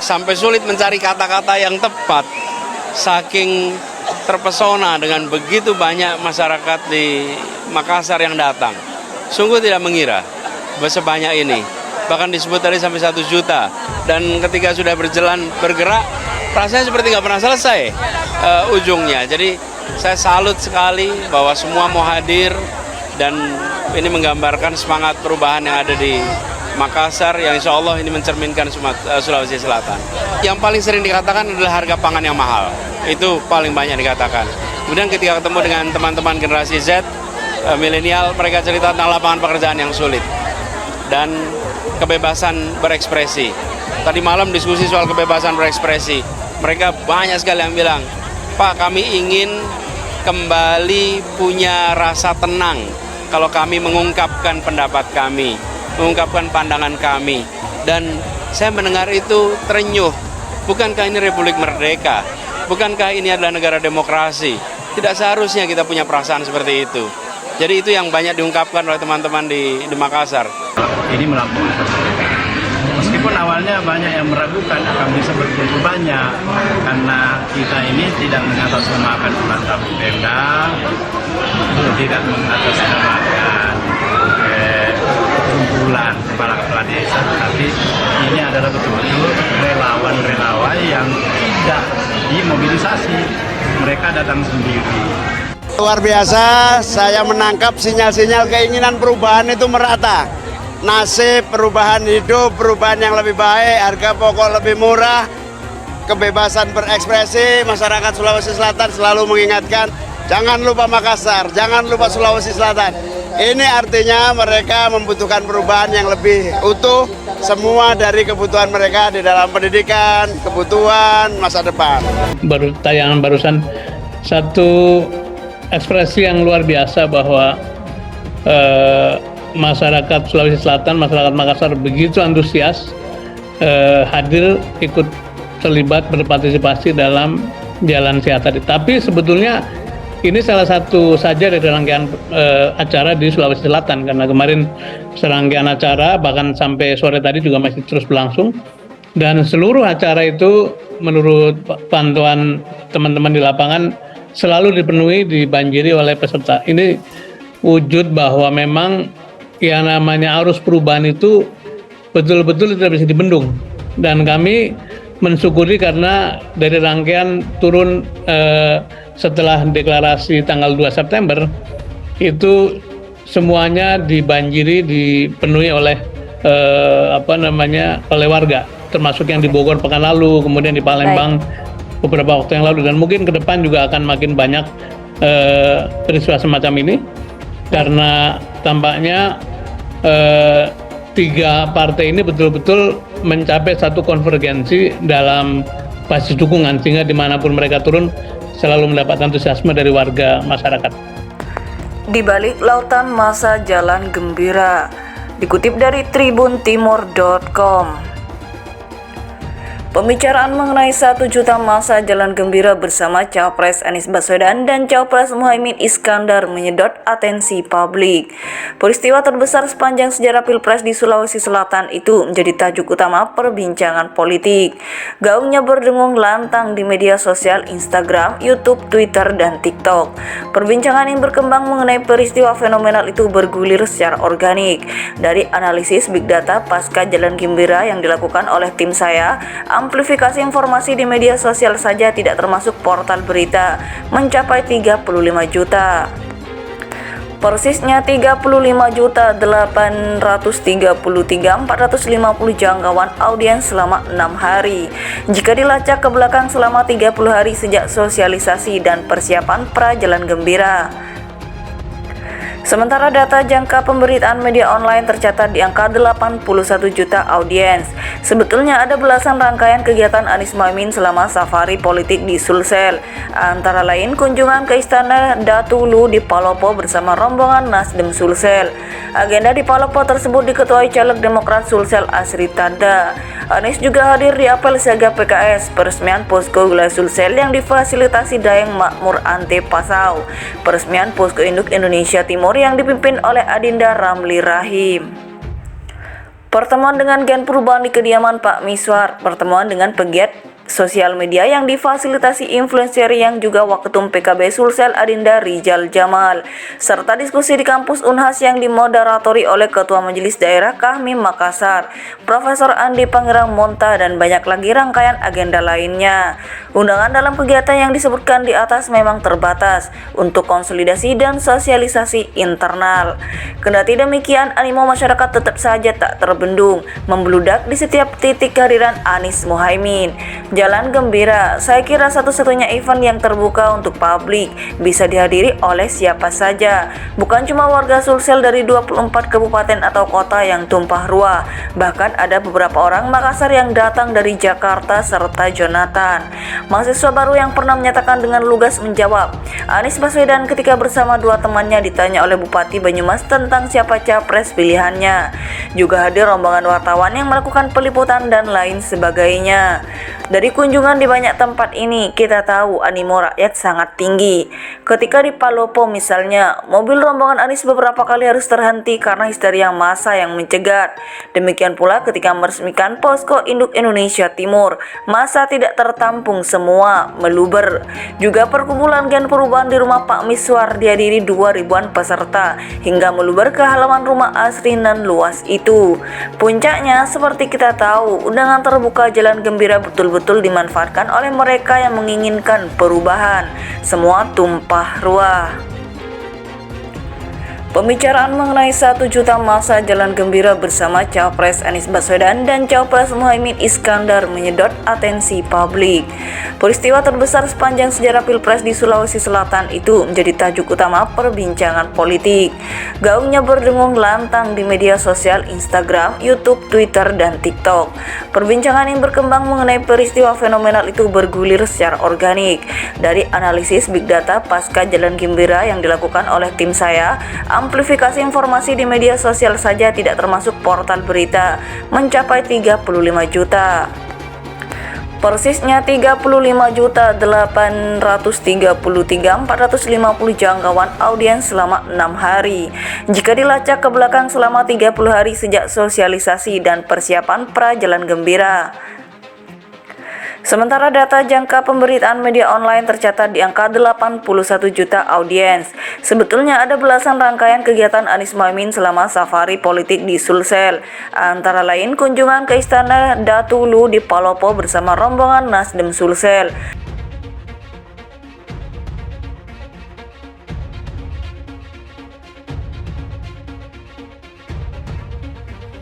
sampai sulit mencari kata-kata yang tepat, saking terpesona dengan begitu banyak masyarakat di Makassar yang datang. Sungguh tidak mengira sebanyak ini, bahkan disebut tadi sampai 1 juta. Dan ketika sudah bergerak, rasanya seperti nggak pernah selesai ujungnya. Jadi saya salut sekali bahwa semua mau hadir, dan ini menggambarkan semangat perubahan yang ada di Makassar, yang insya Allah ini mencerminkan Sulawesi Selatan. Yang paling sering dikatakan adalah harga pangan yang mahal. Itu paling banyak dikatakan. Kemudian ketika ketemu dengan teman-teman generasi Z, milenial, mereka cerita tentang lapangan pekerjaan yang sulit dan kebebasan berekspresi. Tadi malam diskusi soal kebebasan berekspresi. Mereka banyak sekali yang bilang, Pak, kami ingin kembali punya rasa tenang kalau kami mengungkapkan pendapat kami, mengungkapkan pandangan kami. Dan saya mendengar itu terenyuh. Bukankah ini Republik Merdeka? Bukankah ini adalah negara demokrasi? Tidak seharusnya kita punya perasaan seperti itu. Jadi itu yang banyak diungkapkan oleh teman-teman di Makassar. Ini melampaukan. Meskipun awalnya banyak yang meragukan akan bisa berkumpul banyak, karena kita ini tidak mengatasnamakan mantap Pemda, tidak mengatasnamakan kumpulan kepala desa, tapi ini adalah betul-betul relawan-relawan yang tidak dimobilisasi, mereka datang sendiri. Luar biasa, saya menangkap sinyal-sinyal keinginan perubahan itu merata. Nasib, perubahan hidup, perubahan yang lebih baik, harga pokok lebih murah, kebebasan berekspresi. Masyarakat Sulawesi Selatan selalu mengingatkan, jangan lupa Makassar, jangan lupa Sulawesi Selatan. Ini artinya mereka membutuhkan perubahan yang lebih utuh, semua dari kebutuhan mereka di dalam pendidikan, kebutuhan masa depan. Baru tayangan barusan satu ekspresi yang luar biasa bahwa masyarakat Sulawesi Selatan, masyarakat Makassar begitu antusias hadir, ikut terlibat, berpartisipasi dalam Jalan Sehat tadi. Tapi sebetulnya ini salah satu saja dari rangkaian acara di Sulawesi Selatan, karena kemarin serangkaian acara bahkan sampai sore tadi juga masih terus berlangsung, dan seluruh acara itu menurut pantauan teman-teman di lapangan selalu dipenuhi, dibanjiri oleh peserta. Ini wujud bahwa memang yang namanya arus perubahan itu betul-betul tidak bisa dibendung, dan kami mensyukuri karena dari rangkaian turun setelah deklarasi tanggal 2 September itu semuanya dibanjiri, dipenuhi oleh oleh warga, termasuk yang di Bogor pekan lalu, kemudian di Palembang beberapa waktu yang lalu, dan mungkin ke depan juga akan makin banyak peristiwa semacam ini, karena tampaknya 3 partai ini betul-betul mencapai satu konvergensi dalam basis dukungan, sehingga dimanapun mereka turun selalu mendapat antusiasme dari warga masyarakat. Di balik lautan masa Jalan Gembira, dikutip dari tribuntimur.com. Pembicaraan mengenai 1 juta masa Jalan Gembira bersama Cawapres Anies Baswedan dan Cawapres Muhaimin Iskandar menyedot atensi publik. Peristiwa terbesar sepanjang sejarah Pilpres di Sulawesi Selatan itu menjadi tajuk utama perbincangan politik. Gaungnya berdengung lantang di media sosial Instagram, YouTube, Twitter, dan TikTok. Perbincangan yang berkembang mengenai peristiwa fenomenal itu bergulir secara organik. Dari analisis Big Data pasca Jalan Gembira yang dilakukan oleh tim saya, amplifikasi informasi di media sosial saja tidak termasuk portal berita mencapai 35 juta. Persisnya 35.833.450 jangkauan audiens selama 6 hari. Jika dilacak ke belakang selama 30 hari sejak sosialisasi dan persiapan pra Jalan Gembira. Sementara data jangka pemberitaan media online tercatat di angka 81 juta audiens. Sebetulnya ada belasan rangkaian kegiatan Anies Muhaimin selama safari politik di Sulsel. Antara lain kunjungan ke Istana Datulu di Palopo bersama rombongan Nasdem Sulsel. Agenda di Palopo tersebut diketuai caleg Demokrat Sulsel Asri Tanda. Anies juga hadir di apel siaga PKS, peresmian posko wilayah Sulsel yang difasilitasi Daeng Makmur Ante Pasau, peresmian posko induk Indonesia Timur yang dipimpin oleh Adinda Ramli Rahim. Pertemuan dengan Gen Perubahan di kediaman Pak Miswar, pertemuan dengan pegiat sosial media yang difasilitasi influencer yang juga Waketum PKB Sulsel Adinda Rijal Jamal, serta diskusi di kampus Unhas yang dimoderatori oleh Ketua Majelis Daerah Kahmim Makassar, Profesor Andi Pangerang Monta, dan banyak lagi rangkaian agenda lainnya. Undangan dalam kegiatan yang disebutkan di atas memang terbatas untuk konsolidasi dan sosialisasi internal. Kendati demikian, animo masyarakat tetap saja tak terbendung, membludak di setiap titik kehadiran Anies Muhaimin. Jalan Gembira, saya kira satu-satunya event yang terbuka untuk publik, bisa dihadiri oleh siapa saja, bukan cuma warga Sulsel dari 24 kabupaten atau kota yang tumpah ruah. Bahkan ada beberapa orang Makassar yang datang dari Jakarta serta Jonathan, mahasiswa baru yang pernah menyatakan dengan lugas menjawab. Anies Baswedan ketika bersama dua temannya ditanya oleh Bupati Banyumas tentang siapa capres pilihannya. Juga hadir rombongan wartawan yang melakukan peliputan dan lain sebagainya. Dari kunjungan di banyak tempat ini, kita tahu animo rakyat sangat tinggi. Ketika di Palopo misalnya, mobil rombongan Anies beberapa kali harus terhenti karena histeria massa yang mencegat. Demikian pula ketika meresmikan Posko Induk Indonesia Timur, massa tidak tertampung semua, meluber. Juga perkumpulan Gen Perubahan di rumah Pak Miswar dihadiri 2.000-an peserta, hingga meluber ke halaman rumah asri nan luas itu. Puncaknya, seperti kita tahu, undangan terbuka Jalan Gembira betul-betul dimanfaatkan oleh mereka yang menginginkan perubahan. Semua tumpah ruah. Pembicaraan mengenai 1 juta masa Jalan Gembira bersama Cawapres Anies Baswedan dan Cawapres Muhaimin Iskandar menyedot atensi publik. Peristiwa terbesar sepanjang sejarah Pilpres di Sulawesi Selatan itu menjadi tajuk utama perbincangan politik. Gaungnya berdengung lantang di media sosial Instagram, YouTube, Twitter, dan TikTok. Perbincangan yang berkembang mengenai peristiwa fenomenal itu bergulir secara organik. Dari analisis Big Data pasca Jalan Gembira yang dilakukan oleh tim saya, amplifikasi informasi di media sosial saja tidak termasuk portal berita mencapai 35 juta. Persisnya 35.833.450 jangkauan audiens selama 6 hari. Jika dilacak ke belakang selama 30 hari sejak sosialisasi dan persiapan pra Jalan Gembira. Sementara data jangka pemberitaan media online tercatat di angka 81 juta audiens. Sebetulnya ada belasan rangkaian kegiatan Anies Muhaimin selama safari politik di Sulsel. Antara lain kunjungan ke Istana Datu Lu di Palopo bersama rombongan Nasdem Sulsel.